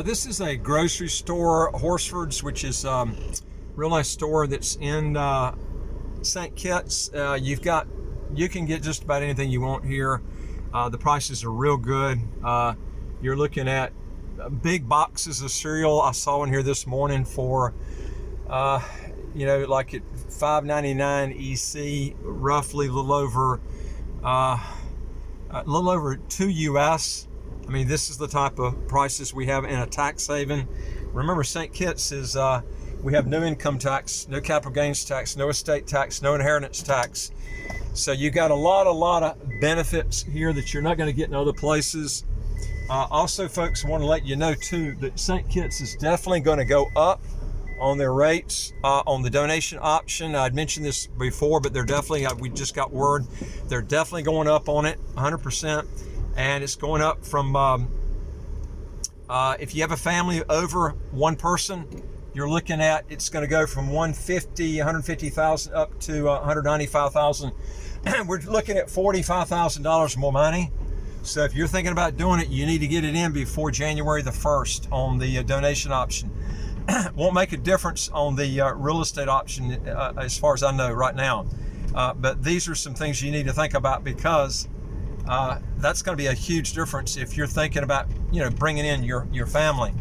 This is a grocery store, Horsford's, which is real nice store that's in St. Kitts. You can get just about anything you want here. The prices are real good. You're looking at big boxes of cereal. I saw one here this morning for like at $5.99 EC, roughly a little over 2 US. I mean, this is the type of prices we have in a tax haven. Remember, St. Kitts is, we have no income tax, no capital gains tax, no estate tax, no inheritance tax. So you got a lot of benefits here that you're not going to get in other places. Also, folks, I want to let you know too that St. Kitts is definitely going to go up on their rates on the donation option. I'd mentioned this before, but they're definitely, we just got word, they're definitely going up on it 100%. And it's going up from, if you have a family over one person, you're looking at, it's going to go from 150,000 up to 195,000. We're looking at $45,000 more money. So if you're thinking about doing it, you need to get it in before January the 1st on the donation option. Won't make a difference on the real estate option as far as I know right now. But these are some things you need to think about, because that's going to be a huge difference if you're thinking about, bringing in your family.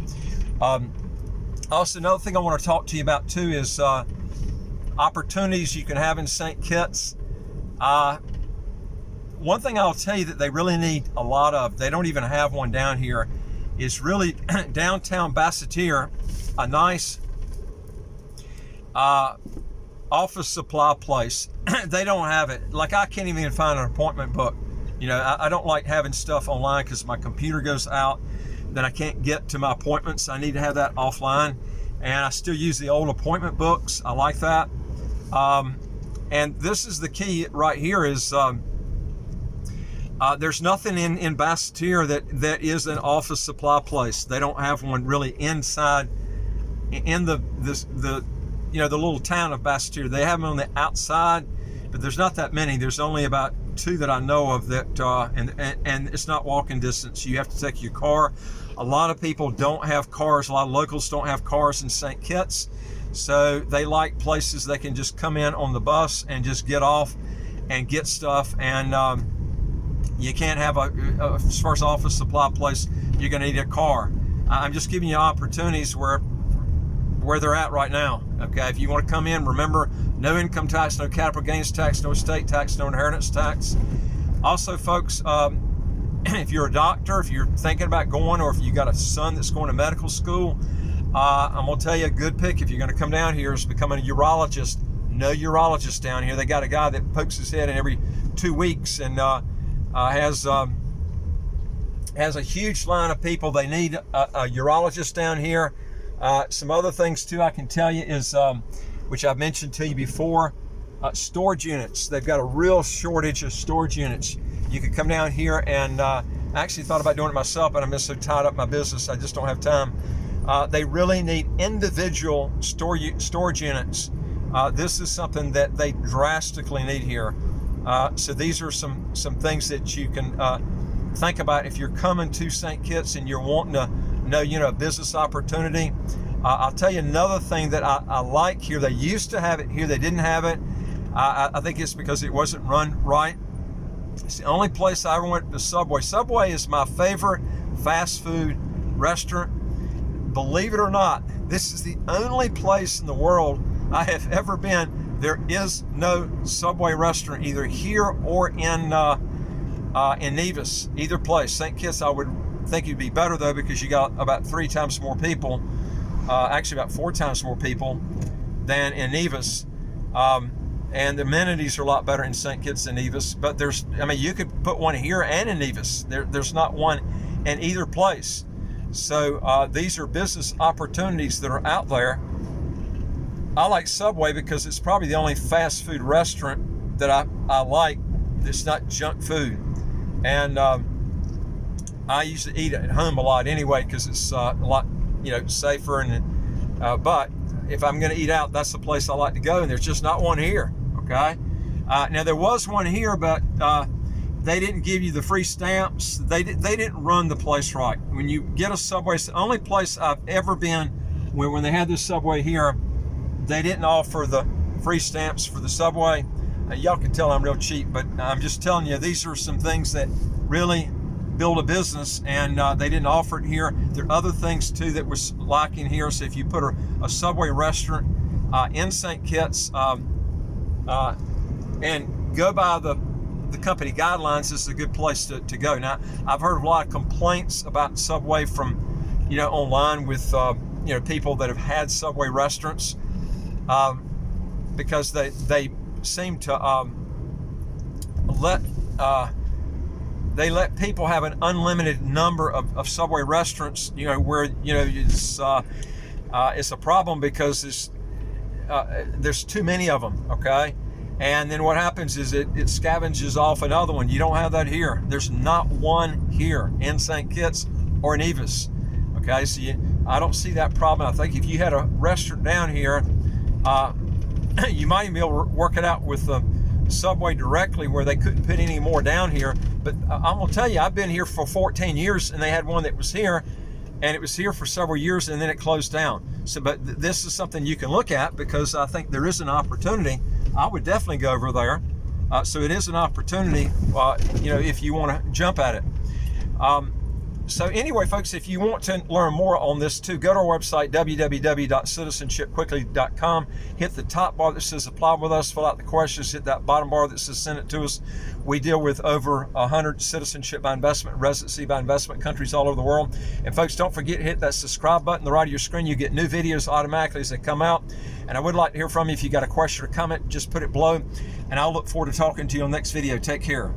Also, another thing I want to talk to you about too is opportunities you can have in St. Kitts. One thing I'll tell you that they really need a lot of, they don't even have one down here, is really downtown Basseterre, a nice office supply place. They don't have it. Like, I can't even find an appointment book. I don't like having stuff online because my computer goes out, then I can't get to my appointments. I need to have that offline, and I still use the old appointment books. I like that. And this is the key right here is there's nothing in Basseterre that is an office supply place. They don't have one really inside in the little town of Basseterre. They have them on the outside, but there's not that many. There's only about 2 that I know of that, and it's not walking distance. You have to take your car. A lot of people don't have cars. A lot of locals don't have cars in St. Kitts, so they like places they can just come in on the bus and just get off and get stuff. And you can't have as far as office supply place, you're going to need a car. I'm just giving you opportunities where they're at right now. Okay, if you want to come in, remember, no income tax, no capital gains tax, no estate tax, no inheritance tax. Also, folks, if you're a doctor, if you're thinking about going, or if you got a son that's going to medical school, I'm going to tell you a good pick if you're going to come down here is becoming a urologist. No urologist down here. They got a guy that pokes his head in every 2 weeks and has a huge line of people. They need a urologist down here. Some other things too I can tell you is, which I've mentioned to you before, storage units. They've got a real shortage of storage units. You could come down here, and I actually thought about doing it myself, but I'm just so tied up in my business, I just don't have time. They really need individual storage units. This is something that they drastically need here. So these are some things that you can think about if you're coming to St. Kitts and you're wanting to know, a business opportunity. I'll tell you another thing that I like here. They used to have it here. They didn't have it. I think it's because it wasn't run right. It's the only place I ever went to Subway. Subway is my favorite fast food restaurant. Believe it or not, this is the only place in the world I have ever been. There is no Subway restaurant either here or in Nevis, either place. St. Kitts, I would think it'd be better though, because you got about 3 times more people, actually about 4 times more people than in Nevis. And the amenities are a lot better in St. Kitts than Nevis, but you could put one here and in Nevis. There's not one in either place. So these are business opportunities that are out there. I like Subway because it's probably the only fast food restaurant that I like that's not junk food. And I usually eat at home a lot anyway because it's a lot, safer. And but if I'm going to eat out, that's the place I like to go. And there's just not one here. Okay. Now there was one here, but They didn't give you the free stamps. They didn't run the place right. When you get a subway, it's the only place I've ever been where when they had this subway here, they didn't offer the free stamps for the subway. Y'all can tell I'm real cheap, but I'm just telling you, these are some things that really build a business, and they didn't offer it here. There are other things too that was lacking here. So if you put a subway restaurant in St. Kitts and go by the company guidelines, this is a good place to go. Now, I've heard a lot of complaints about Subway from, online with, people that have had Subway restaurants because they seem to let people have an unlimited number of Subway restaurants, where, it's a problem because there's too many of them, okay? And then what happens is it scavenges off another one. You don't have that here. There's not one here in St. Kitts or in Evis. Okay, so I don't see that problem. I think if you had a restaurant down here, you might even be able to work it out with the Subway directly where they couldn't put any more down here. But I'm going to tell you, I've been here for 14 years, and they had one that was here, and it was here for several years, and then it closed down. So, but this is something you can look at because I think there is an opportunity. I would definitely go over there. So it is an opportunity, if you want to jump at it. So anyway, folks, if you want to learn more on this too, go to our website, www.citizenshipquickly.com. Hit the top bar that says apply with us, fill out the questions, hit that bottom bar that says send it to us. We deal with over 100 citizenship by investment, residency by investment countries all over the world. And folks, don't forget to hit that subscribe button on the right of your screen. You get new videos automatically as they come out. And I would like to hear from you. If you got a question or comment, just put it below. And I'll look forward to talking to you on the next video. Take care.